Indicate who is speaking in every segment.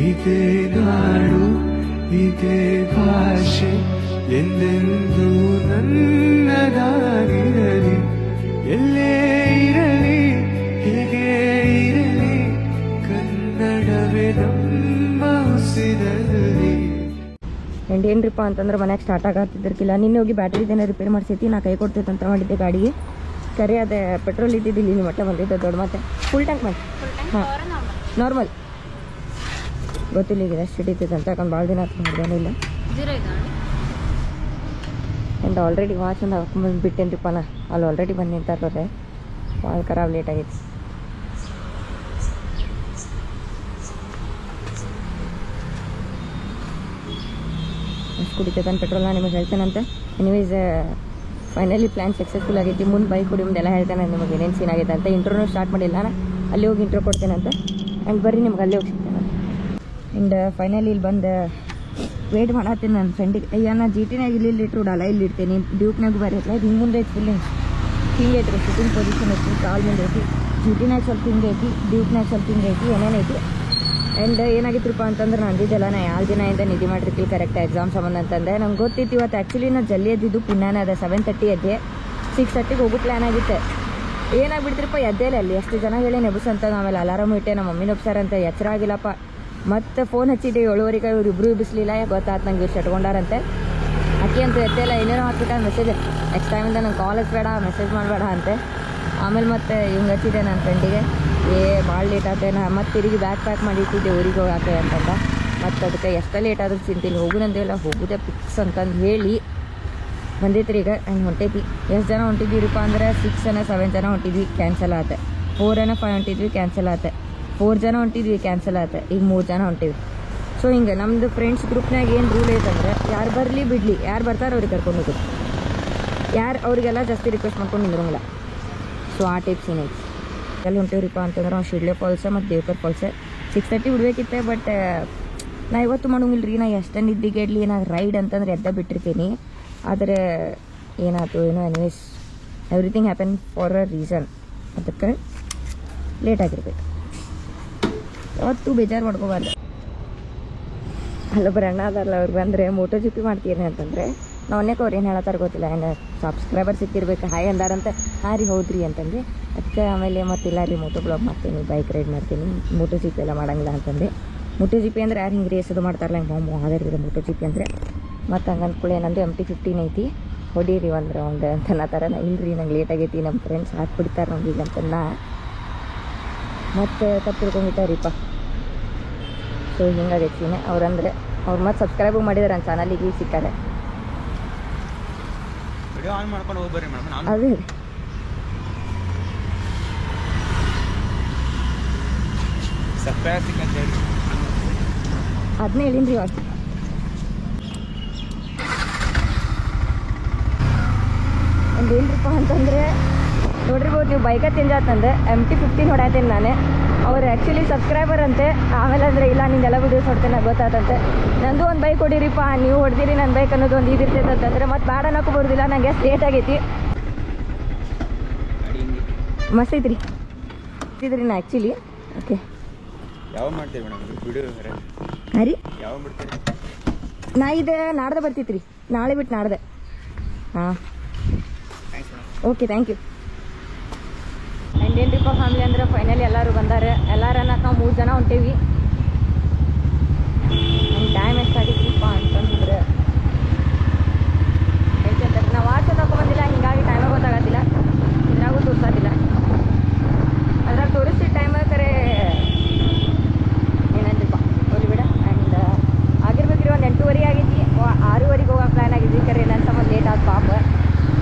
Speaker 1: ಇದೇ ನಾಡು ಇದೇ ಭಾಷೆ ಎಂದೆಂದೂ ನನ್ನದಾಗಿರಲಿ. ಎಲ್ಲೇ ಇರಲಿ ಹೀಗೆ ಇರಲಿ ಕನ್ನಡವೇ ನಮ್ಮ ಉಸಿರಲ್ಲಿ.
Speaker 2: ಆ್ಯಂಡ್ ಏನ್ರಿಪ್ಪ ಅಂತಂದ್ರೆ ಮನ್ಯಾಗ ಸ್ಟಾರ್ಟ್ ಆಗತ್ತಿದ್ದಿರ್ಕಿಲ್ಲ. ನಿನ್ನೆ ಹೋಗಿ ಬ್ಯಾಟ್ರಿದೇನೋ ರಿಪೇರ್ ಮಾಡಿಸೈತಿ. ನಾ ಕೈ ಕೊಡ್ತೈತೆ ಅಂತ ಮಾಡಿದ್ದೆ ಗಾಡಿಗೆ. ಕರೆ ಅದೇ ಪೆಟ್ರೋಲ್ ಇದ್ದಿದ್ದಿಲ್ಲ, ಇಲ್ಲಿ ಮಟ್ಟ ಬಂದಿದ್ದೆ ದೊಡ್ಡ ಮತ್ತೆ. ಫುಲ್ ಟ್ಯಾಂಕ್ ಮಾಡಿ ಹಾಂ ನಾರ್ಮಲ್ ಗೊತ್ತಿಲ್ಲ ಈಗ ಎಷ್ಟು ಹಿಡಿತೈತೆ ಅಂತ. ಯಾಕಂದ್ರೆ ಭಾಳ ದಿನ ಆಯ್ತು ಮಾಡಿದೇನೂ ಇಲ್ಲ. ಆ್ಯಂಡ್ ಆಲ್ರೆಡಿ ವಾಚ್ ಒಂದು ಹಾಕೊಂಡ್ಬಂದು ಬಿಟ್ಟೇನ್ರಿಪ್ಪ ನಾ. ಅಲ್ಲಿ ಆಲ್ರೆಡಿ ಬಂದು ನಿಂತಾರ್ರೆ ಭಾಳ ಖರಾಬ್ ಲೇಟ್ ಆಗೈತಿ. ಎಷ್ಟು ಕುಡಿತೈತೆ ಪೆಟ್ರೋಲ್ ನಾನು ನಿಮಗೆ ಹೇಳ್ತೇನಂತ. ಎನಿವೇಸ್ ಫೈನಲಿ ಪ್ಲ್ಯಾನ್ ಸಕ್ಸಸ್ಫುಲ್ ಆಗೈತಿ. ಮುಂದೆ ಬೈಕ್ ಕುಡಿ ಮುಂದೆಲ್ಲ ಹೇಳ್ತೇನೆ ನಿಮಗೆ ಏನೇನು ಸೀನ್ ಆಗೈತೆ ಅಂತ. ಇಂಟ್ರೋನೂ ಸ್ಟಾರ್ಟ್ ಮಾಡಿಲ್ಲ ನಾನು. ಅಲ್ಲಿ ಹೋಗಿ ಇಂಟ್ರೋ ಕೊಡ್ತೇನಂತ. ಆ್ಯಂಡ್ ಬರ್ರಿ ನಿಮ್ಗೆ ಅಲ್ಲಿ ಹೋಗಿ ಸಿಗ್ತೇನೆ. ಆ್ಯಂಡ್ ಫೈನಲಿ ಇಲ್ಲಿ ಬಂದು ವೇಟ್ ಮಾಡತ್ತೀನಿ ನನ್ನ ಫ್ರೆಂಡಿಗೆ. ಅಯ್ಯ ನಾ ಜಿ ಟಿನಾಗ ಇಲ್ಲಿ ಇಟ್ರುಡಲ್ಲ, ಇಲ್ಲಿ ಇಡ್ತೀನಿ. ಡ್ಯೂಕ್ನಾಗ ಬರೀ ಐತ್ಲ ಇದು ಹಿಂಗೆ ಮುಂದೆ ಐತಿ. ಫುಲ್ ಹಿಂಗೆ ಐತ್ರಿ ಸಿಟ್ಟಿಂಗ್ ಪೊಸಿಷನ್ ಐತಿ. ಕಾಲ್ ಮುಂದೆ ಐತಿ. ಜಿ ಟಿನಾಗ ಸ್ವಲ್ಪ ಹಿಂಗೆ ಐತಿ, ಡ್ಯೂಕ್ನಾಗ ಸ್ವಲ್ಪ ಹಿಂಗೆ ಐತಿ, ಏನೇನೈತಿ. ಆ್ಯಂಡ್ ಏನಾಗಿತ್ತಪ್ಪ ಅಂತಂದ್ರೆ ನಾನು ಅಂದಿದ್ದೆಲ್ಲ ನಾ 2 ದಿನದಿಂದ ನಿಧಿ ಮಾಡಿರ್ತೀವಿ ಕರೆಕ್ಟ್ ಎಕ್ಸಾಮ್ ಸಂಬಂಧ ಅಂತಂದೆ. ನಂಗೆ ಗೊತ್ತಿತ್ತು ಇವತ್ತು ಆ್ಯಕ್ಚುಲಿ ನಾನು ಜಲ್ದಿ ಎದ್ದಿದ್ದು ಪುಣ್ಯನೇ ಅದ. 7:30 ಎದ್ದೆ. 6:30ಗೆ ಹೋಗೋ ಪ್ಲ್ಯಾನ್ ಆಗಿತ್ತು. ಏನಾಗ್ಬಿಡ್ತಿರಪ್ಪ ಎದ್ದೇ ಇಲ್ಲ. ಅಲ್ಲಿ ಎಷ್ಟು ಜನ ಹೇಳಿ ನೆಬಸಂತ. ಆಮೇಲೆ ಅಲಾರಾಮ್ ಇಟ್ಟೆ, ನಮ್ಮ ಮಮ್ಮಿ ನೆಬ್ಸಾರಂತ. ಎಚ್ಚರ ಆಗಿಲ್ಲಪ್ಪ. ಮತ್ತು ಫೋನ್ ಹಚ್ಚಿದ್ದೆ 7:30ಗೆ. ಇವ್ರು ಇಬ್ಬರು ಎಬ್ಬಿಸ್ಲಿಲ್ಲ. ಗೊತ್ತಾಯ್ತು ನಂಗೆ ಇವ್ರು ಶಟ್ಕೊಂಡಾರಂತೆ. ಅಕ್ಕಿ ಅಂತೂ ಎತ್ತೇಲ್ಲ. ಏನೇನೋ ಹಾಕ್ಬಿಟ್ಟ ಮೆಸೇಜ್. ನೆಕ್ಸ್ಟ್ ಟೈಮಿಂದ ನಂಗೆ ಕಾಲ್ ಹಚ್ಚಬೇಡ, ಮೆಸೇಜ್ ಮಾಡಬೇಡ ಅಂತೆ. ಆಮೇಲೆ ಮತ್ತೆ ಹಿಂಗೆ ಹಚ್ಚಿದ್ದೆ ನನ್ನ ಫ್ರೆಂಡಿಗೆ. ಭಾಳ ಲೇಟ್ ಆಗುತ್ತೆ. ನಾ ಮತ್ತೆ ತಿರುಗಿ ಬ್ಯಾಗ್ ಪ್ಯಾಕ್ ಮಾಡಿ ಇಟ್ಟಿದ್ದೆ ಊರಿಗೆ ಹೋಗಾಕೆ ಅಂತಂದ. ಮತ್ತು ಅದಕ್ಕೆ ಎಷ್ಟೇ ಲೇಟ್ ಆದ್ರೂ ಚಿಂತಿಲ್ಲ. ಹೋಗುನಂದೇಲ್ಲ ಹೋಗುದೇ ಫಿಕ್ಸ್ ಅಂತಂದು ಹೇಳಿ ಬಂದೈತ್ರಿ ಈಗ. ಹಂಗೆ ಹೊಂಟೈತಿ. ಎಷ್ಟು ಜನ ಹೊಂಟಿದ್ದೀರಿಪ್ಪ ಅಂದ್ರೆ 6 ಜನ 7 ಜನ ಹೊಂಟಿದ್ವಿ, ಕ್ಯಾನ್ಸಲ್ ಆತ. 4 ಜನ 5 ಹೊಂಟಿದ್ವಿ, ಕ್ಯಾನ್ಸಲ್ ಆತ. 4 ಜನ ಹೊಂಟಿದ್ವಿ, ಕ್ಯಾನ್ಸಲ್ ಆತ. ಈಗ 3 ಜನ ಹೊಂಟಿವಿ. ಸೊ ಹಿಂಗೆ ನಮ್ಮದು ಫ್ರೆಂಡ್ಸ್ ಗ್ರೂಪ್ನಾಗ ಏನು ರೂಲ್ ಐತಂದ್ರೆ ಯಾರು ಬರಲಿ ಬಿಡಲಿ, ಯಾರು ಬರ್ತಾರೆ ಅವ್ರಿಗೆ ಕರ್ಕೊಂಡು ಹೋಗೋದು. ಯಾರು ಅವರಿಗೆಲ್ಲ ಜಾಸ್ತಿ ರಿಕ್ವೆಸ್ಟ್ ಮಾಡ್ಕೊಂಡು ನಿಂದ್ರಂಗಿಲ್ಲ. ಸೊ ಆ ಟೈಪ್ ಸೀನ್ ಐತಿ. ಎಲ್ಲಿ ಹೊಂಟಿವ್ರಿಪ್ಪ ಅಂತಂದ್ರೆ ನಾವು ಶಿಡ್ಲೆ ಫಾಲ್ಸ್ ಮತ್ತು ದೇವಕರ್ ಫಾಲ್ಸ್ 6:30 ಬಿಡ್ಬೇಕಿತ್ತೆ. ಬಟ್ ನಾ ಇವತ್ತು ಮಾಡೋಂಗಿಲ್ಲ ರೀ. ನಾ ಎಷ್ಟೇ ನಿದ್ದಿಗೆಡ್ಲಿ ನಾನು ರೈಡ್ ಅಂತಂದ್ರೆ ಎದ್ದ ಬಿಟ್ಟಿರ್ತೀನಿ. ಆದರೆ ಏನಾಯ್ತು ಏನೋ. Anyways everything happen for a reason. ಅದಕ್ಕೆ ಲೇಟ್ ಆಗಿರ್ಬೇಕು. ಯಾವತ್ತೂ ಬೇಜಾರು ಮಾಡ್ಕೋಬಾರ್ದು. ಅಲ್ಲೊಬ್ಬರು ಅಣ್ಣ ಅದಲ್ಲ, ಅವ್ರು ಬಂದರೆ ಮೋಟೋ ಜಿಪಿ ಮಾಡ್ತೀರಿ ಅಂತಂದರೆ ನಾವು ಅನೇಕ ಅವ್ರು ಏನು ಹೇಳತ್ತಾರ ಗೊತ್ತಿಲ್ಲ. ಏನು ಸಬ್ಸ್ಕ್ರೈಬರ್ ಸಿಕ್ಕಿರ್ಬೇಕು, ಹಾಯ್ ಅಂದಾರಂತೆ. ಹಾಂ ರೀ ಹೌದ್ರಿ ಅಂತಂದು. ಅದಕ್ಕೆ ಆಮೇಲೆ ಮತ್ತಿಲ್ಲ ರೀ ಮೋಟೋ ಬ್ಲಾಗ್ ಮಾಡ್ತೀನಿ, ಬೈಕ್ ರೈಡ್ ಮಾಡ್ತೀನಿ, ಮೋಟೋ ಜಿಪಿ ಎಲ್ಲ ಮಾಡೋಂಗಿಲ್ಲ ಅಂತಂದು. ಮೋಟೋ ಜಿಪಿ ಅಂದರೆ ಯಾರು ಹಿಂಗೆ ರೇಸ್ ಅದು ಮಾಡ್ತಾರಲ್ಲ, ಹಿಂಗೆ ಹೋಮೋ ಅದೇ ಮೋಟೋ ಜಿಪಿ ಅಂದರೆ. ಮತ್ತು ಹಂಗೆ ಅಂದ್ಕೊಳ್ಳಿ ನಂದು MT-15 ಐತಿ, ಹೊಡೀರಿ ಒಂದು ರೌಂಡ್ ಅಂತ ಅನ್ನತ್ತಾರ. ಇಲ್ಲರಿ ನಂಗೆ ಲೇಟ್ ಆಗೈತಿ, ನಮ್ಮ ಫ್ರೆಂಡ್ಸ್ ಹಾಕಿ ಬಿಡ್ತಾರೆ ನಮ್ಗೆ ಅಂತ ನಾ ಮತ್ತು ತಪ್ಪು ತಿಳ್ಕೊಂಬಿಟ್ಟಾರೀಪ್ಪ. ಸೊ ಹಿಂಗಾಗೈತಿ. ಅವ್ರಂದರೆ ಅವ್ರು ಮತ್ತೆ ಸಬ್ಸ್ಕ್ರೈಬ್ ಮಾಡಿದಾರೆ ನನ್ನ ಚಾನಲಿಗೆ. ಈಗ ಸಿಕ್ಕಾರೆ ಅದೇ ಅದನ್ನೇ ಹೇಳಿನ್ರಿ ಇವಾಗ. ಒಂದು ಏನ್ರಿಪ್ಪ ಅಂತಂದರೆ ನೋಡಿರ್ಬೋದು ನೀವು, ಬೈಕ ತಿಂಜಾತಂದೆ MT-15 ಹೊಡ್ಯಾತೀನಿ ನಾನು. ಅವ್ರು ಆ್ಯಕ್ಚುಲಿ ಸಬ್ಸ್ಕ್ರೈಬರ್ ಅಂತೆ. ಆಮೇಲೆ ಅಂದರೆ ಇಲ್ಲ ನಿಂದೆಲ್ಲ ವೀಡಿಯೋಸ್ ಹೊಡ್ತೇನೆ ಗೊತ್ತಾತಂತೆ. ನಂದು ಒಂದು ಬೈಕ್ ಹೊಡೀರಿಪ್ಪ, ನೀವು ಹೊಡೆದಿರಿ ನನ್ನ ಬೈಕ್ ಅನ್ನೋದು ಒಂದು ಇದಿರ್ತೈತೆ ಅಂತಂದರೆ ಮತ್ತೆ ಬೇಡ ಅನ್ನೋಕ್ಕೂ ಬರೋದಿಲ್ಲ. ನಂಗೆ ಎಷ್ಟು ಲೇಟ್ ಆಗೈತಿ. ಮಸ್ತ್ ಐತ್ರಿ ಇದ್ರಿ ನಾ ಆ್ಯಕ್ಚುಲಿ. ಓಕೆ
Speaker 3: ಯಾವ ಮಾಡ್ತೀರಿ ಮೇಡಮ್ ವಿಡಿಯೋ?
Speaker 2: ಹಾಂ ರೀ,
Speaker 3: ಯಾವ ಮಾಡ್ತೀರಿ?
Speaker 2: ನಾ ಇದು ನಾಡ್ದೆ ಬರ್ತೈತ್ರಿ, ನಾಳೆ ಬಿಟ್ಟು ನಾಡ್ದೆ. ಹಾಂ ಓಕೆ, ಥ್ಯಾಂಕ್ ಯು. ಆ್ಯಂಡ್ ಏನ್ರಿಪ್ಪ ಫ್ಯಾಮಿಲಿ ಅಂದ್ರೆ ಫೈನಲಿ ಎಲ್ಲರೂ ಬಂದಾರೆ. ಎಲ್ಲರೂ ಅನ್ನಕ್ಕೆ ನಾವು 3 ಜನ ಹೊಂಟೇವಿ. ಆ್ಯಂಡ್ ಟೈಮ್ ಎಷ್ಟಾಗಿದ್ರಿಪ್ಪ ಅಂತಂದ್ರೆ ಹೇಳ್ತಂತಾರೆ. ನಾವು ವಾಚ್ ತಗೊಂಬಂದಿಲ್ಲ, ಹೀಗಾಗಿ ಟೈಮೇ ಗೊತ್ತಾಗತ್ತಿಲ್ಲ. ಇದ್ರಾಗೂ ತೋರಿಸೋದಿಲ್ಲ. ಅದ್ರಾಗ ತೋರಿಸ್ತಿದ್ದ ಟೈಮ್ ಕರೆ ಏನಂದ್ರಿಪ್ಪ ಹೋಗಿ ಬಿಡ. ಆ್ಯಂಡ್ ಆಗಿರ್ಬೇಕ್ರಿ ಒಂದು 8:30 ಆಗೈತಿ. 6:30ಗೆ ಹೋಗೋಕೆ ಪ್ಲ್ಯಾನ್ ಆಗಿದ್ವಿ. ಕರೆ ನನ್ನ ಸಂಬಂಧ ಲೇಟ್ ಆದ ಪಾಪ.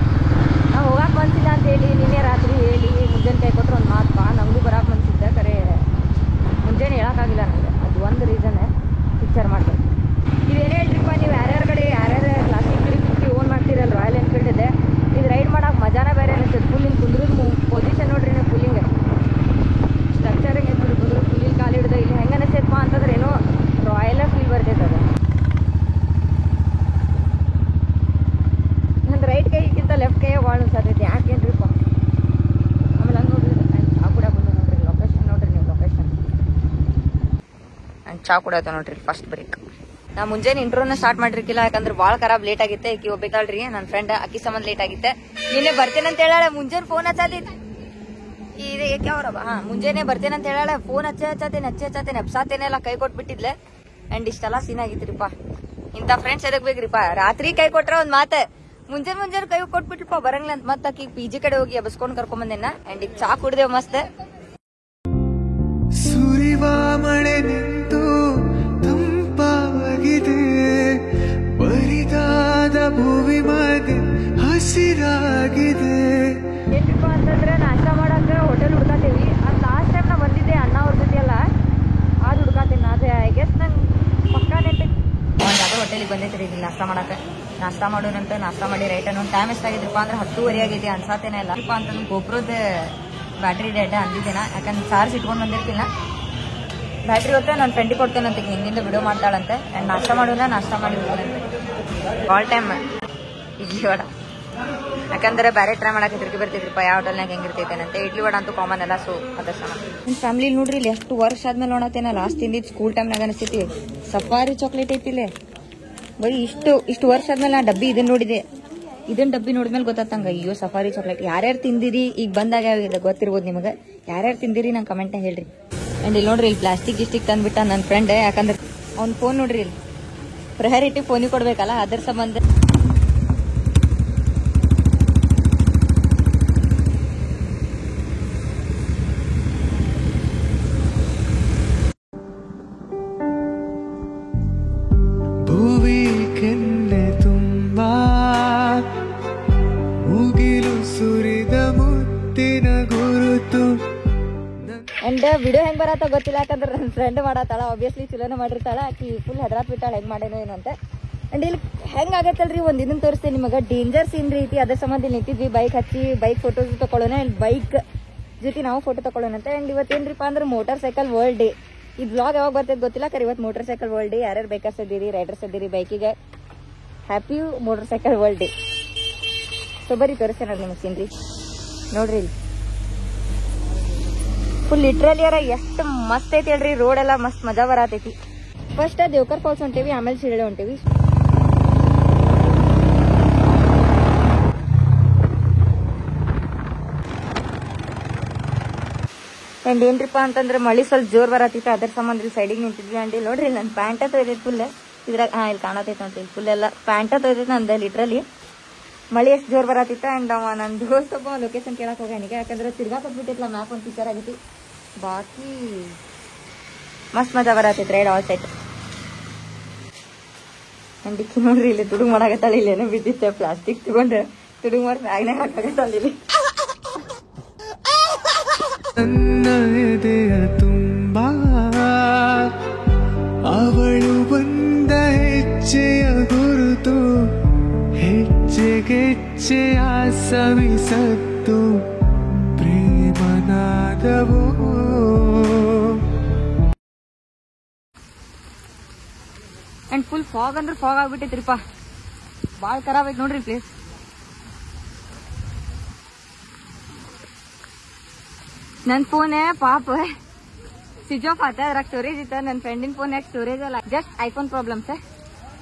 Speaker 2: ನಾವು ಹೋಗಕ್ಕೆ ಮನ್ಸಿಲ್ಲ ಅಂತೇಳಿ ನಿನ್ನೆ ರಾತ್ರಿ ಹೇಳಿ ಮುಂಜಾನೆ ಕೈ ಕೊಟ್ಟರು ಒಂದು ಮಾತು. ನಮಗೂ ಬರೋಕೆ ಮನ್ಸಿದ್ದೆ, ಕರೆ ಮುಂಜಾನೆ ಹೇಳೋಕ್ಕಾಗಿಲ್ಲ ಚಾ ಕುಡಿಯತ್ತ ನೋಡ್ರಿ ಫಸ್ಟ್ ಬ್ರೇಕ್. ನಾ ಮುಂಜಾನೆ ಇಂಟ್ರೋನ ಸ್ಟಾರ್ಟ್ ಮಾಡಿರ್ಕಿಲ್ಲ, ಯಾಕಂದ್ರೆ ಭಾಳ ಖರಾಬ್ ಲೇಟ್ ಆಗಿತ್ತೆ. ಈಕಿ ಹೋಗ್ಬೇಕಲ್ರಿ ನನ್ನ ಫ್ರೆಂಡ್, ಅಕ್ಕಿ ಸಂಬಂಧ ಲೇಟ್ ಆಗಿತ್ತೆ. ನಿನ್ನೆ ಬರ್ತೇನಂತ ಹೇಳಾಳ, ಮುಂಜಾನೆ ಫೋನ್ ಹಚ್ಚದಿತ್ತು ಇದೆ ಯಾವ್ರವ. ಮುಂಜಾನೆ ಬರ್ತೇನಂತ ಹೇಳಾಳ, ಫೋನ್ ಹಚ್ಚತೇನೆ ಎಬ್ಸಾತೇನೆ ಎಲ್ಲ ಕೈ ಕೊಟ್ಬಿಟ್ಟಿದ್ಲೆ. ಅಂಡ್ ಇಷ್ಟೆಲ್ಲ ಸೀನ್ ಆಗಿತ್ರಿಪ್ಪ. ಇಂಥ ಫ್ರೆಂಡ್ಸ್ ಎದಕ್ ಬೇಕ್ರಿಪ್ಪ? ರಾತ್ರಿ ಕೈ ಕೊಟ್ರ ಒಂದ್ ಮಾತ, ಮುಂಜಾನೆ ಕೈ ಕೊಟ್ಬಿಟ್ರಿಪ್ಪ ಬರಂಗಿಲ್ಲ ಅಂತ. ಮತ್ತ ಆಕಿ PG ಕಡೆ ಹೋಗಿ ಎಬ್ಸ್ಕೊಂಡ್ ಕರ್ಕೊಂಡ್ ಬಂದೇನ. ಅಂಡ್ ಈಗ ಚಾ ಕುಡ್ದೇವ್ ಮಸ್ತ್.
Speaker 1: ಸುರಿವ ಮಳೆ ನಿಂತು ತಂಪಾಗಿದೆ, ಬರಿದಾದ ಭೂಮಿ ಮಧ್ಯೆ ಹಸಿರಾಗಿದೆ.
Speaker 2: ಏನ್ರಿಪ್ಪ ಅಂತಂದ್ರೆ ನಾಷ್ಟ ಮಾಡಾಕ ಹೋಟೆಲ್ ಹುಡ್ಕಾತೇವಿ. ಅದು ಲಾಸ್ಟ್ ಟೈಮ್ ನಾ ಬಂದಿದ್ದೆ ಅಣ್ಣ ಅವ್ರ ಜೊತೆ ಎಲ್ಲ, ಅದು ಹುಡ್ಕಾತೇನೆ. ಅದು ಐ ಗೆಸ್ ನಂಗೆ ಪಕ್ಕಾ ನೆನಪಿಗೆ ಒಂದು ಯಾವ್ದೋ ಹೋಟೆಲಿಗೆ ಬಂದೈತ್ರಿ ಇಲ್ಲಿ ನಾಷ್ಟ ಮಾಡಾಕ. ನಾಷ್ಟ ಮಾಡೋಣಂತ ನಾಷ್ಟ ಮಾಡಿ ರೈಟ್ ಅನ್ನೋ ಟೈಮ್ ಎಷ್ಟಾಗಿದ್ರಪ್ಪ ಅಂದ್ರೆ 10:30 ಆಗೈತಿ ಅನ್ಸಾತೇನೆ ಇಲ್ಲ ಅಂತಂದ್ರೆ ಗೋಪ್ರದ ಬ್ಯಾಟ್ರಿ ಡೆಡ್ ಅಂದಿದ್ದೇನ, ಯಾಕಂದ್ರೆ ಚಾರ್ಜ್ ಇಟ್ಕೊಂಡು ಬಂದಿರ್ತಿಲ್ಲ. ಬ್ಯಾಟ್ರಿ ಹೊತ್ತ ನನ್ನ ಫ್ರೆಂಡಿಗೆ ಕೊಡ್ತೇನಂತ, ಹಿಂದಿಂದ ವಿಡಿಯೋ ಮಾಡ್ತಾಳಂತೆ. ಆ್ಯಂಡ್ ನಾಷ್ಟ ಮಾಡೋಣ, ನಾಷ್ಟ ಮಾಡಿ ಆಲ್ ಟೈಮ್ ಇಡ್ಲಿ ವಡ, ಯಾಕಂದ್ರೆ ಬೇರೆ ಟ್ರೈ ಮಾಡಕ್ಕೆ ತಿರುಗಿ ಬರ್ತಿದ್ರಿಪ್ಪ ಯಾವ ಹೋಟೆಲ್ನಾಗ ಹೆಂಗಿರ್ತೈತೇನಂತೆ. ಇಡ್ಲಿ ವಡ ಅಂತೂ ಕಾಮನ್ ಅಲ್ಲ, ಸೊ ಅದಷ್ಟ. ನನ್ನ ಫ್ಯಾಮಿಲಿ ನೋಡ್ರಿ ಇಲ್ಲಿ ಎಷ್ಟು ವರ್ಷ ಆದ್ಮೇಲೆ ನೋಡತ್ತೇನ. ಲಾಸ್ಟ್ ತಿಂದಿದ್ದು ಸ್ಕೂಲ್ ಟೈಮ್ನಾಗ ಅನಿಸ್ತೈತಿ. ಸಫಾರಿ ಚಾಕ್ಲೇಟ್ ಐತಿಲ್ಲ, ಬರೀ ಇಷ್ಟು ವರ್ಷ ಆದ್ಮೇಲೆ ನಾ ಡಬ್ಬಿ ಇದನ್ನ ನೋಡಿದೆ. ಇದನ್ನ ಡಬ್ಬಿ ನೋಡಿದ್ಮೇಲೆ ಗೊತ್ತಾತಂಗ, ಅಯ್ಯೋ ಸಫಾರಿ ಚಾಕ್ಲೇಟ್ ಯಾರ್ಯಾರು ತಿಂದಿರಿ ಈಗ ಬಂದಾಗ ಗೊತ್ತಿರ್ಬೋದು ನಿಮಗೆ. ಯಾರ್ಯಾರು ತಿಂದಿರಿ ನಂಗೆ ಕಮೆಂಟ್ನಾಗ ಹೇಳ್ರಿ. ಅಂಡ್ ಇಲ್ಲಿ ನೋಡ್ರಿ, ಇಲ್ಲಿ ಪ್ಲಾಸ್ಟಿಕ್ ಗಿಸ್ಟಿಕ್ ತಂದ್ಬಿಟ್ಟ ನನ್ನ ಫ್ರೆಂಡ್. ಯಾಕಂದ್ರೆ ಅವ್ನ ಫೋನ್ ನೋಡ್ರಿ, ಇಲ್ಲಿ ಪ್ರಯಾರಿಟಿ ಫೋನಿಗೆ ಕೊಡ್ಬೇಕಲ್ಲ, ಅದ್ರ ಸಂಬಂಧ.
Speaker 1: ಭೂಮಿ ಕೆನ್ನೆ ತುಂಬಾ ಮುಗಿಲು ಸುರಿದ ಮುತ್ತಿನ ಗುರುತು.
Speaker 2: ಅಂಡ್ ವಿಡಿಯೋ ಹೆಂಗ್ ಬರತ್ತ ಗೊತ್ತಿಲ್ಲ, ಯಾಕಂದ್ರೆ ನನ್ನ ಫ್ರೆಂಡ್ ಮಾಡತ್ತಾಳ. ಆಬ್ವಿಯಸ್ಲಿ ಚಲೋನ ಮಾಡಿರ್ತಾಳ. ಆಕಿ ಫುಲ್ ಹೆದರಾತ್ ಬಿಟ್ಟಾಳ ಹೆಂಗ್ ಮಾಡೇನೋ ಏನೋ ಅಂತ. ಅಂಡ್ ಇಲ್ಲಿ ಹೆಂಗ್ ಆಗತ್ತಲ್ರಿ, ಒಂದ್ ಇದನ್ನ ತೋರಿಸ್ತೇನೆ ನಿಮಗೆ. ಡೇಂಜರ್ ಸೀನ್ ರೀತಿ ಅದ್ರ ಸಂಬಂಧ ಇಲ್ಲಿ ನಿಂತಿದ್ವಿ. ಬೈಕ್ ಹಚ್ಚಿ ಬೈಕ್ ಫೋಟೋಸ್ ತಗೊಳ್ಳೋಣ, ಇಲ್ಲಿ ಬೈಕ್ ಜೊತೆ ನಾವು ಫೋಟೋ ತಗೊಳ್ಳೋಣಂತ. ಅಂಡ್ ಇವತ್ತೇನ್ರಿಪ್ಪ ಅಂದ್ರೆ ಮೋಟಾರ್ ಸೈಕಲ್ ವರ್ಲ್ಡ್ ಡೇ. ಈ ಬ್ಲಾಗ್ ಯಾವಾಗ ಬರ್ತೈತೆ ಗೊತ್ತಿಲ್ಲ, ಕರೆ ಇವತ್ತು ಮೋಟರ್ ಸೈಕಲ್ ವರ್ಲ್ಡ್ ಡೇ. ಯಾರ್ಯಾರು ಬೈಕರ್ಸ್ ಇದ್ದೀರಿ, ರೈಡರ್ಸ್ ಇದ್ದೀರಿ ಬೈಕಿಗೆ, happy motor cycle world day. So ಬರೀ ತೋರಿಸ್ತೇನೆ ನಿಮಗೆ ಸೀನ್ರಿ ನೋಡ್ರಿ. ಇಲ್ಲಿ ಫುಲ್ ಲಿಟ್ರಲಿ ಅರ ಎಷ್ಟು ಮಸ್ತ್ ಐತಿ ಹೇಳ್ರಿ. ರೋಡ್ ಎಲ್ಲ ಮಸ್ತ್ ಮಜಾ ಬರತೈತಿ. ಫಸ್ಟ್ ದೇವ್ಕರ್ ಫಾಲ್ಸ್ ಹೊಂಟೇವಿ, ಆಮೇಲೆ ಶಿರಳೆ ಹೊಂಟೇವಿ. ಅಂಡ್ ಏನ್ರಿಪ್ಪ ಅಂತಂದ್ರೆ ಮಳಿ ಸ್ವಲ್ಪ ಜೋರ್ ಬರತ್ತಿತ್ತು, ಅದ್ರ ಸಂಬಂಧ ಇಲ್ಲಿ ಸೈಡಿಗೆ ನಿಂತಿದ್ವಿ. ಅಂಡ್ ಇಲ್ಲಿ ನೋಡ್ರಿ ನನ್ನ ಪ್ಯಾಂಟ ತೊಯ್ದೈತಿ ಫುಲ್. ಇದ್ರಾಗ ಇಲ್ಲಿ ಕಾಣತೈತೆ ಅಂತ ಫುಲ್ ಎಲ್ಲ ಪ್ಯಾಂಟ ತೊಯ್ದೈತೆ ನಂದ ಲಿಟ್ರಲಿ. ಮಳಿ ಎಷ್ಟು ಜೋರ್ ಬರತ್ತಿತ್ತ. ಅಂಡ್ ಅವ ನನ್ನ ದೋಸ್ತ ಒಬ್ಬ ಲೊಕೇಶನ್ ಕೇಳಕ್ ಹೋಗ್ಯಾನಿಗೆ, ಯಾಕಂದ್ರೆ ತಿರ್ಗಾಕತ್ಬಿಟ್ಟಿತ್ಲ ಮ್ಯಾಪ್ ಒಂದು ಪಿಕ್ಚರ್ ಆಗೈತಿ. ಬಾಕಿ ಮಸ್ತ್ ಮಜಾ ಬರತೈತಿ ರೈಡ್ ಆಲ್ ಸೈಟ್. ಅಂಡ್ ಇಕ್ಕಿ ನೋಡ್ರಿ ಇಲ್ಲಿ ತುಡುಗ್ ಮಾಡಾಕತ್ತಾಳ. ಇಲ್ಲೇನೋ ಬಿದ್ದಿತ್ತೆ ಪ್ಲಾಸ್ಟಿಕ್ ತಗೊಂಡು ತುಡುಗ್ ಮಾಡಿ ಬ್ಯಾಗ್ನಾಗ ಹಾಕಾಕತ್ತಾಳ ಇಲ್ಲಿ.
Speaker 1: ನನ್ನ ಎದೆಯ ತುಂಬಾ ಅವಳು ಬಂದ ಹೆಜ್ಜೆಯ ಗುರುತು, ಹೆಜ್ಜೆಗೆಜ್ಜೆಯ ಸವಿಸತ್ತು ಪ್ರೇಮನಾದವು.
Speaker 2: ಅಂಡ್ ಫುಲ್ ಫಾಗ್ ಅಂದ್ರೆ ಫಾಗ್ ಆಗ್ಬಿಟ್ಟೈತ್ರಿಪ್ಪ, ಭಾಳ ಖರಾಬ್ ಐತಿ ನೋಡ್ರಿ ಪ್ಲೇಸ್. ನನ್ನ ಫೋನ್ ಪಾಪ ಸ್ವಿಚ್ ಆಫ್ ಆತ, ಅದ್ರಾಗ ಸ್ಟೋರೇಜ್ ಇತ್ತ. ನನ್ನ ಫ್ರೆಂಡಿನ ಫೋನ್ ಯಾಕೆ ಸ್ಟೋರೇಜ್ ಅಲ್ಲ, ಜಸ್ಟ್ ಐಫೋನ್ ಪ್ರಾಬ್ಲಮ್ಸ್.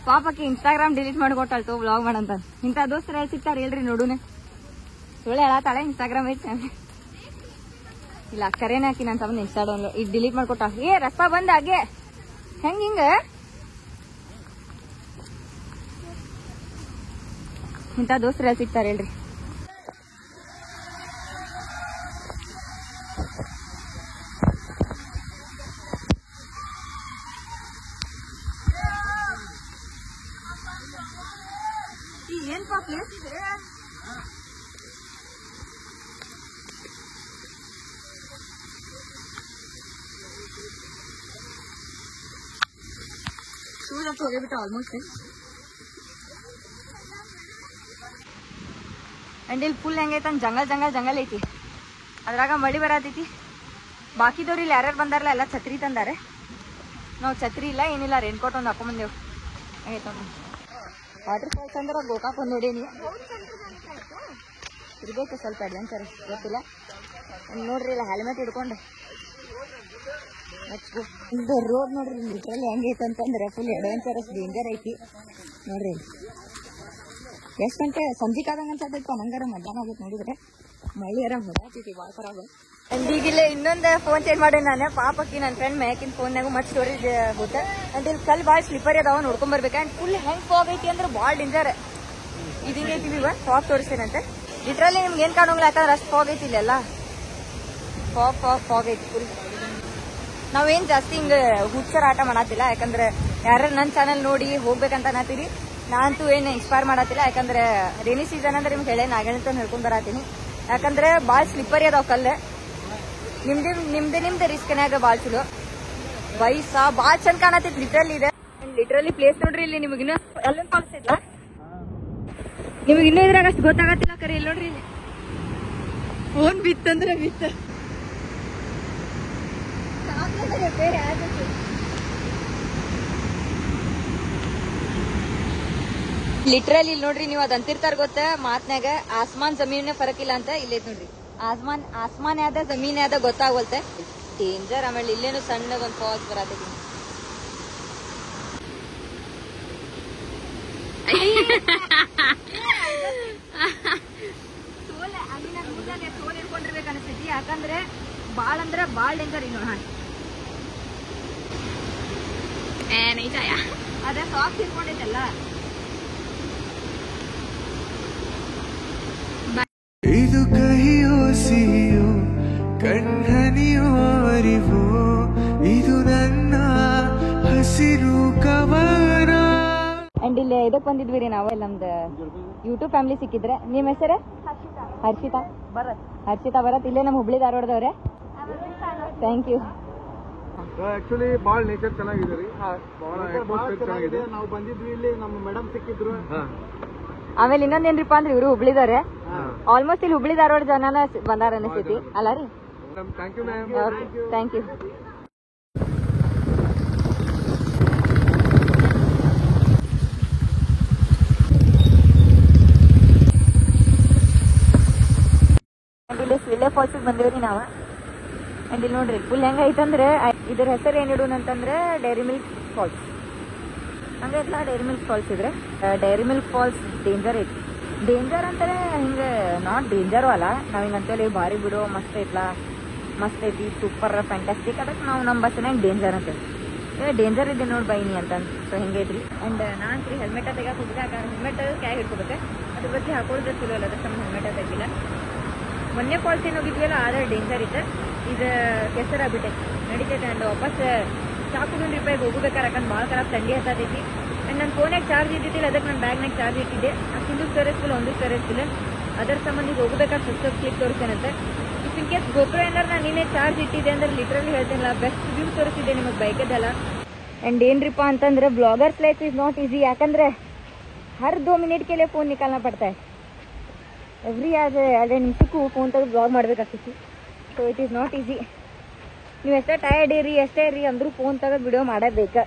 Speaker 2: ಪಾಪಕ್ಕೆ ಇನ್ಸ್ಟಾಗ್ರಾಮ್ ಡಿಲೀಟ್ ಮಾಡಿಕೊಟ್ಟಲ್ತು ವ್ಲಾಗ್ ಮಾಡಂತ. ಇಂಥ ದೋಸ್ತರು ಹೇಳಿ ಸಿಗ್ತಾರೆ ಹೇಳ್ರಿ ನೋಡುನೆ. ಸುಳ್ಳು ಹೇಳತ್ತಾಳೆ ಇನ್ಸ್ಟಾಗ್ರಾಮ್ ಐತೆ ಇಲ್ಲ, ಕರೇನೆ ಹಾಕಿ ನನ್ನ ಸಂಬಂಧ ಇನ್ಸ್ಟಾ ಡೌನ್ಲೋಡ್ ಈಗ ಡಿಲೀಟ್ ಮಾಡ್ಕೊಟ್ಟ. ರಸ್ತಾ ಬಂದ ಹಾಗೆ ಹೆಂಗ ಹಿಂಗ ಇಂಥ ದೋಸ್ತರು ಹೇಳಿ ಸಿಗ್ತಾರೆ ಹೇಳ್ರಿ. ಏನ್ಪಾ ಪ್ಲೇಸ್ ಇದೆ? ಶೂಸ್ ಹೋಗಿಬಿಟ್ಟು ಆಲ್ಮೋಸ್ಟ್. ಅಂಡ್ ಇಲ್ಲಿ ಫುಲ್ ಹೆಂಗೈತೆ ಜಂಗಲ್ ಐತಿ. ಅದ್ರಾಗ ಮಳಿ ಬರತೈತಿ. ಬಾಕಿದವ್ರು ಇಲ್ಲಿ ಯಾರ್ಯಾರು ಬಂದಾರಲ್ಲ ಎಲ್ಲ ಛತ್ರಿ ತಂದಾರೆ. ನಾವು ಛತ್ರಿ ಇಲ್ಲ ಏನಿಲ್ಲ, ರೇನ್ಕೋಟ್ ಒಂದು ಹಾಕೊಂಬಂದೇವು. ಹಂಗೈತ ವಾಟರ್ ಫಾಲ್ಸ್ ಅಂದ್ರೆ ಗೋಕಾಕ್ ಒಂದು ನೋಡೀನಿ. ಇರ್ಬೇಕು ಸ್ವಲ್ಪ ಅಡ್ವೆಂಚರ್, ಗೊತ್ತಿಲ್ಲ. ನೋಡ್ರಿ ಇಲ್ಲ ಹೆಲ್ಮೆಟ್ ಹಿಡ್ಕೊಂಡು ಇದು ರೋಡ್ ನೋಡ್ರಿ ಲಿಟ್ರಲಿ ಹೆಂಗೈತೆ ಅಂತಂದ್ರೆ ಫುಲ್ ಅಡ್ವೆಂಚರಸ್ ಡೇಂಜರ್ ಐತಿ ನೋಡ್ರಿ. ಎಷ್ಟು ಗಂಟೆ ಸಂಜೆಗೆ ಆದಂಗೆ ಅನ್ಸತ್ತೈತಿ ನಂಗಾರ ಮಧ್ಯಾಹ್ನ ಆಗುತ್ತೆ ನೋಡಿದ್ರೆ ಮಳೆಯಾರ ಹೊಡಾತೈತಿ ಭಾಳ ಖರಾಬ್. ಈಗಿಲ್ಲ ಇನ್ನೊಂದು ಫೋನ್ ಚೇಂಜ್ ಮಾಡಿ ನಾನು ಪಾಪಕ್ಕಿ ನನ್ನ ಫ್ರೆಂಡ್ ಮೇಕಿನ ಫೋನ್ನಾಗೂ ಮತ್ತೆ ಸ್ಟೋರೇಜ್ ಹೋಗುತ್ತೆ ಅಂಡ್ ಇಲ್ಲಿ ಕಲ್ ಭಾಳ ಸ್ಲಿಪ್ಪರ್ ಅದಾವ ನೋಡ್ಕೊಂಡ್ ಬರ್ಬೇಕು. ಅಂಡ್ ಫುಲ್ ಹೆಂಗ್ ಫಾಗ್ ಐತಿ ಅಂದ್ರೆ ಭಾಳ ಡೇಂಜರ್. ಇದೀಗ ಐತಿ ಫಾಗ್ ತೋರಿಸ್ತೇನಂತೆ. ಲಿಟ್ರಲಿ ನಿಮ್ಗೆ ಏನ್ ಕಾಣೋಂಗಿಲ್ಲ ಯಾಕಂದ್ರೆ ಅಷ್ಟು ಫಾಗ್ ಐತಿ ಇಲ್ಲೆಲ್ಲ ಫಾಗ್ ಐತಿ ಫುಲ್. ನಾವೇನ್ ಜಾಸ್ತಿ ಹಿಂಗ ಹುಚ್ಚರ ಆಟ ಮಾಡತ್ತಿಲ್ಲ ಯಾಕಂದ್ರೆ ಯಾರು ನನ್ನ ಚಾನಲ್ ನೋಡಿ ಹೋಗ್ಬೇಕಂತ ಅನ್ನತ್ತೀರಿ. ನಾನಂತೂ ಏನು ಇನ್ಸ್ಪೈರ್ ಮಾಡತ್ತಿಲ್ಲ ಯಾಕಂದ್ರೆ ರೇನಿ ಸೀಸನ್ ಅಂದ್ರೆ ನಿಮ್ಗೆ ಹೇಳೇ ನಾಗೇನಂತ ಹೇಳ್ಕೊಂಡ್ ಬರತ್ತೀನಿ. ಯಾಕಂದ್ರೆ ಭಾಳ ಸ್ಲಿಪ್ಪರಿ ಅದಾವ ಕಲ್ಲು. ನಿಮ್ದೆ ರಿಸ್ಕ್ನ್ಯಾಗ ಭಾಳ ಚಲೋ. ವಯಸ್ಸ ಭಾಳ ಚಂದ ಕಾಣತೈತಿ ಲಿಟ್ರಲಿ ಇದೆ. ಲಿಟ್ರಲಿ ಪ್ಲೇಸ್ ನೋಡ್ರಿ ಇಲ್ಲಿ ನಿಮ್ಗೆ ಇನ್ನೂ ಅಲ್ಲೊಂದು ಫಾಲ್ಸ್ ಐತ್ಲಾ ನಿಮ್ಗೆ ಇನ್ನೂ ಇದ್ರಾಗ ಅಷ್ಟು ಗೊತ್ತಾಗತ್ತಿಲ್ಲ ಕರೆ ಇಲ್ಲಿ ನೋಡ್ರಿ ಇಲ್ಲಿ ಫೋನ್ ಬಿತ್ತಂದ್ರೆ ಬಿತ್ತ ಲಿಟ್ರಲಿ ಇಲ್ಲಿ ನೋಡ್ರಿ ನೀವು ಅದ್ ಅಂತಿರ್ತಾರ ಗೊತ್ತ ಮಾತ್ನಾಗ ಆಸ್ಮಾನ್ ಜಮೀನ್ ಫರಕ್ ಇಲ್ಲ ಅಂತ ಇಲ್ಲೈತ್ ನೋಡ್ರಿ. ಆಸ್ಮಾನ್ ಯಾವ್ದ ಜಮೀನ್ ಯಾವ್ದ ಗೊತ್ತಾಗೋಲ್ತೆ ಡೇಂಜರ್. ಆಮೇಲೆ ಇಲ್ಲೇನು ಸಣ್ಣ ಒಂದ್ ಫಾಲ್ಸ್ ಬರತೈತಿ. ಸೋಲ್ ಇಟ್ಕೊಂಡಿರ್ಬೇಕು ಅನಿಸ್ತೈತಿ ಯಾಕಂದ್ರೆ ಬಾಳ ಅಂದ್ರೆ ಬಾಳ ಡೇಂಜರ್. ಈಗ ನೋಡ ಅದೇ ಸಾಕ್ಸ್ ಇಟ್ಕೊಂಡೈತಲ್ಲ
Speaker 1: ಇದು ಕಹಿಯೋ ಸಿಹಿಯೋ ಕಣ್ಣನಿಯೋ ಅರಿವೋ ಇದು ನನ್ನ ಹಸಿರು ಕವನ.
Speaker 2: ಅಂಡ್ ಇಲ್ಲಿ ಇದಕ್ ಬಂದಿದ್ವಿ ರೀ ನಾವು ನಮ್ದು ಯೂಟ್ಯೂಬ್ ಫ್ಯಾಮಿಲಿ ಸಿಕ್ಕಿದ್ರೆ. ನಿಮ್ ಹೆಸರು ಹರ್ಷಿತಾ ಭರತ್. ಇಲ್ಲೇ ನಮ್ಮ ಹುಬ್ಳಿ ಧಾರವಾಡದವ್ರೆ. Thank you.
Speaker 4: ಆಕ್ಚುಲಿ ಬಾಳ ನೇಚರ್ ಚೆನ್ನಾಗಿದೆ ರೀ, ಚೆನ್ನಾಗಿದೆ. ನಾವು ಬಂದಿದ್ವಿ ಇಲ್ಲಿ ನಮ್ಮ ಮೇಡಮ್ ಸಿಕ್ಕಿದ್ರು.
Speaker 2: ಆಮೇಲೆ ಇನ್ನೊಂದೇನ್ರಿಪ್ಪ ಅಂದ್ರೆ ಇವರು ಹುಬ್ಳಿದವ್ರೆ. ಆಲ್ಮೋಸ್ಟ್ ಇಲ್ಲಿ ಹುಬ್ಳಿ ಧಾರವಾಡ ಜನನ ಬಂದಾರ ಅನಿಸ್ತೈತಿ ಅಲ್ಲ ರೀ.
Speaker 4: Thank you ma'am.
Speaker 2: Thank you. ಇಲ್ಲಿ ಸ್ವಿಲ್ಲೆ ಫಾಲ್ಸ್ ಬಂದಿವ್ರಿ ನಾವು. ಅಂಡ್ ಇಲ್ಲಿ ನೋಡ್ರಿ ಫುಲ್ ಹೆಂಗ ಐತಂದ್ರೆ ಇದ್ರ ಹೆಸರು ಏನ್ ಇಡೋಣ ಅಂತಂದ್ರೆ ಡೈರಿ ಮಿಲ್ಕ್ ಫಾಲ್ಸ್ ಹಂಗೈತ್ಲ. ಡೈರಿ ಮಿಲ್ಕ್ ಫಾಲ್ಸ್ ಇದ್ರೆ ಡೈರಿ ಮಿಲ್ಕ್ ಫಾಲ್ಸ್ ಡೇಂಜರ್ ಐತಿ. ಡೇಂಜರ್ ಅಂತಾರೆ ಹಿಂಗ ನಾಟ್ ಡೇಂಜರು ಅಲ್ಲ. ನಾವ್ ಹಿಂಗ ಅಂತೇಳಿ ಭಾರಿ ಬಿಡೋ ಮಸ್ತ್ ಐತ್ಲಾ ಮಸ್ತ್ ಐತಿ ಸೂಪರ್ ಫ್ಯಾಂಟಾಸ್ಟಿಕ್. ಅದಕ್ಕೆ ನಾವು ನಮ್ಮ ಬಸ್ಸಿನಾಗ ಡೇಂಜರ್ ಅಂತೇಳಿ ಡೇಂಜರ್ ಇದೆ ನೋಡಿ ಬೈನಿ ಅಂತ. ಸೊ ಹಿಂಗೈತ್ರಿ. ಅಂಡ್ ನಾನ್ ರೀ ಹೆಲ್ಮೆಟ್ ತೆಗಾಕ ಹೋಗಿದ್ದಾಗ ಹೆಲ್ಮೆಟ್ ಕ್ಯಾಗ್ ಹಿಡ್ಕೋಬೇಕು. ಅದ್ರ ಬಗ್ಗೆ ಹಾಕೊಳ್ಳೋದ್ರೆ ಚಲೋ ಅಲ್ಲ, ಅದಕ್ಕೆ ನಮ್ಮ ಹೆಲ್ಮೆಟ್ ತೆಗಿಲ್ಲ. ಮೊನ್ನೆ ಫಾಲ್ಸ್ ಏನು ಹೋಗಿದ್ವಿಲ್ಲ ಆದ್ರೆ ಡೇಂಜರ್ ಇತ್ತು. ಇದು ಕೆಸರ ಬಿಟ್ಟೆ ನಡೀತೈತೆ. ಅಂಡ್ ವಾಪಸ್ ಚಾಕುದೊಂದು ರೂಪಾಯಿಗೆ ಹೋಗ್ಬೇಕಾರೆ ಯಾಕಂದ್ರೆ ಭಾಳ ಖರಾಬ್ ಥಂಡಿ ಹತ್ತೈತಿ. ಅಂಡ್ ನನ್ನ ಫೋನಾಗ ಚಾರ್ಜ್ ಇದ್ದಿದ್ದಿಲ್ಲ, ಅದಕ್ಕೆ ನನ್ನ ಬ್ಯಾಗ್ನಾಗ ಚಾರ್ಜ್ ಇಟ್ಟಿದ್ದೆ. ಒಂದು ಸ್ಟೋರೇಜ್ ಫುಲ್ ಒಂದು ಸ್ಟೋರೇಜ್ ಫುಲ್. ಅದರ ಸಂಬಂಧ ಹೋಗ್ಬೇಕಾದ್ರೆ ಸುತ್ತ ಕ್ಲಿಕ್ ತೋರಿಸ್ತೇನಂತೆ. ಇಫ್ ಇನ್ ಕೇಸ್ ಗೋಪ್ರೋ ಏನಾರು ನಾನು ನಿನ್ನೆ ಚಾರ್ಜ್ ಇಟ್ಟಿದ್ದೆ ಅಂದ್ರೆ ಲಿಟ್ರಲಿ ಹೇಳ್ತೇನಲ್ಲ ಬೆಸ್ಟ್ ವ್ಯೂ ತೋರಿಸಿದ್ದೆ ನಿಮಗೆ ಬೈಕದಲ್ಲ. ಅಂಡ್ ಏನ್ರಿಪ್ಪ ಅಂತಂದ್ರೆ vloggers life is not easy. ಯಾಕಂದ್ರೆ ಹರ್ 2 ಮಿನಿಟ್ के लिए फोन निकालना पड़ता है. ಎವ್ರಿ ಎರಡು ನಿಮಿಷಕ್ಕೂ ಫೋನ್ ತೆಗೆದು ಬ್ಲಾಗ್ ಮಾಡ್ಬೇಕಾಗ್ತೈತಿ. So it is not easy. ನೀವು ಎಷ್ಟೇ ಟಯರ್ಡ್ ಇರಿ ಎಷ್ಟೇ ಇರಿ ಅಂದ್ರೂ ಫೋನ್ ತೆಗೆದು ವಿಡಿಯೋ ಮಾಡಬೇಕ.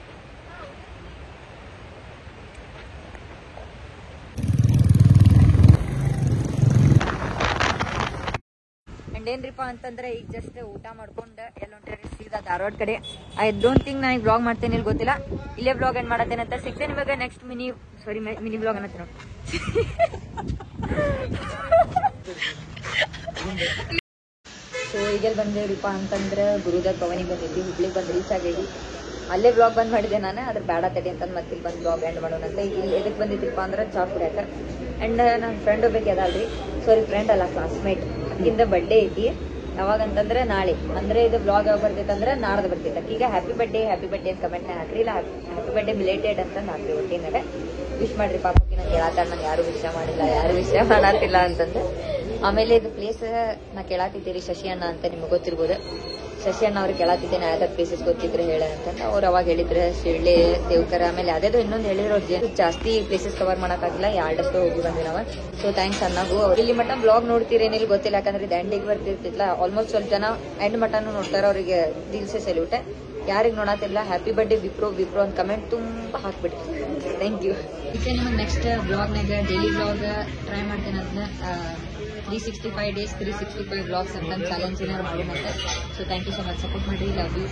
Speaker 2: ಅಂಡ್ ಏನ್ರಿಪ್ಪ ಅಂತಂದ್ರೆ ಈಗ ಜಸ್ಟ್ ಊಟ ಮಾಡ್ಕೊಂಡು ಎಲ್ಲ ಹೊಂಟ್ರಿ ಸೀದಾ ಧಾರವಾಡ ಕಡೆ. ಐ ಡೋಂಟ್ ಥಿಂಕ್ ನನಗೆ ಬ್ಲಾಗ್ ಮಾಡ್ತೇನೆ ಇಲ್ಲಿ ಗೊತ್ತಿಲ್ಲ. ಇಲ್ಲೇ ಬ್ಲಾಗ್ ಏನ್ ಮಾಡತ್ತೇನೆ ಅಂತ ಸಿಗ್ತೇನೆ ನಿಮಗೆ ನೆಕ್ಸ್ಟ್ ಮಿನಿ ಬ್ಲಾಗ್ ಅನ್ನತ್ತೆ ನೋಡಿ. ಸೊ ಈಗೆಲ್ಲಿ ಬಂದೇವ್ರಿಪ್ಪ ಅಂತಂದ್ರೆ ಗುರುದತ್ ಭವನಿಗೆ ಬಂದಿದ್ವಿ. ಹುಬ್ಳಿಗೆ ಬಂದು ರೀಚ್ ಆಗೇವಿ. ಅಲ್ಲೇ ಬ್ಲಾಗ್ ಬಂದ್ ಮಾಡಿದೆ ನಾನು. ಅದ್ರ ಬೇಡ ತಡಿ ಅಂತಂದು ಮತ್ತೆ ಇಲ್ಲಿ ಬಂದು ಬ್ಲಾಗ್ ಎಂಡ್ ಮಾಡೋಣ ಅಂತ. ಇಲ್ಲಿ ಎದಕ್ಕೆ ಬಂದಿದ್ರಿಪ್ಪ ಅಂದ್ರೆ ಚಾ ಕುಡಿಯಾಕ. ಅಂಡ್ ನನ್ನ ಫ್ರೆಂಡ್ ಒಬ್ಬಕ್ಕೆ ಅದಲ್ರಿ, ಸಾರಿ ಫ್ರೆಂಡ್ ಅಲ್ಲ ಕ್ಲಾಸ್ಮೇಟ್. ಅಕ್ಕಿಂದ ಬರ್ಡೇ ಐತಿ. ಯಾವಾಗಂತಂದ್ರೆ ನಾಳೆ. ಅಂದ್ರೆ ಇದು ಬ್ಲಾಗ್ ಯಾವಾಗ ಬರ್ತೈತಂದ್ರೆ ನಾಡ್ದು ಬರ್ತೈತೆ. ಈಗ ಹ್ಯಾಪಿ ಬರ್ಡೇ ಅಂತ ಕಮೆಂಟ್ನ ಹಾಕ್ರಿ. ಇಲ್ಲ ಹ್ಯಾಪಿ ಬರ್ಡೇ ಬಿಲೇಟೆಡ್ ಅಂತಂದು ಹಾಕ್ರಿ. ಒಟ್ಟಿನಾಗ ವಿಶ್ ಮಾಡ್ರಿ ಪಾಪಕ್ಕೆ. ನಂಗೆ ಹೇಳತ್ತಾರ ನಾನು ಯಾರು ವಿಷಯ ಮಾಡಿಲ್ಲ, ಯಾರು ವಿಷಯ ಮಾಡತ್ತಿಲ್ಲ ಅಂತಂದು. ಆಮೇಲೆ ಇದು ಪ್ಲೇಸ್ ನಾ ಕೇಳಾತಿದ್ದೀರಿ ಶಶಿ ಅಣ್ಣ ಅಂತ ನಿಮ್ಗೆ ಗೊತ್ತಿರ್ಬೋದು. ಶಶಿ ಅಣ್ಣ ಅವ್ರಿಗೆ ಕೇಳಾತಿದ್ದೇನೆ ಯಾವ್ದಾರ ಪ್ಲೇಸಸ್ ಗೊತ್ತಿದ್ರೆ ಹೇಳ ಅಂತಂದ್ರೆ ಅವ್ರು ಅವಾಗ ಹೇಳಿದ್ರೆ ಶಿಳ್ಳೆ ದೇವ್ಕರ ಆಮೇಲೆ ಅದೇದು ಇನ್ನೊಂದು ಹೇಳಿದ್ರು. ಅವ್ರು ಜಾಸ್ತಿ ಪ್ಲೇಸಸ್ ಕವರ್ ಮಾಡೋಕ್ಕಾಗಿಲ್ಲ, 2 ಹೋಗಿ ಬಂದ್ವಿ ನಾವು. ಸೊ ಥ್ಯಾಂಕ್ಸ್ ಅಣ್ಣಗೂ. ಇಲ್ಲಿ ಮಟ್ಟ ಬ್ಲಾಗ್ ನೋಡ್ತೀರೇನಿಲ್ಲ ಗೊತ್ತಿಲ್ಲ, ಯಾಕಂದ್ರೆ ಇದು ಎಂಡಿಗೆ ಬರ್ತಿರ್ತಿಲ್ಲ. ಆಲ್ಮೋಸ್ಟ್ ಸ್ವಲ್ಪ ಜನ ಎಂಡ್ ಮಟನು ನೋಡ್ತಾರೆ. ಅವರಿಗೆ ದಿಲ್ಸೆ ಸೆಲ್ಯೂಟ್. ಯಾರಿಗೆ ನೋಡತ್ತಿಲ್ಲ ಹ್ಯಾಪಿ ಬರ್ಡೇ ವಿಪ್ರೋ ಅಂತ ಕಮೆಂಟ್ ತುಂಬ ಹಾಕ್ಬಿಡಿ. Thank you. ಇದಕ್ಕೆ ನಿಮಗೆ ನೆಕ್ಸ್ಟ್ ಬ್ಲಾಗ್ನಾಗ ಡೈಲಿ ಬ್ಲಾಗ್ ಟ್ರೈ ಮಾಡ್ತೇನೆ. ಅದನ್ನ 365 days 365 ಬ್ಲಾಗ್ಸ್ ಅಂತ ಚಾಲೆಂಜ್ ಏನಾದ್ರು ಮಾಡೋಣ. So thank you so much. Support ಮಾಡಿ. Love you.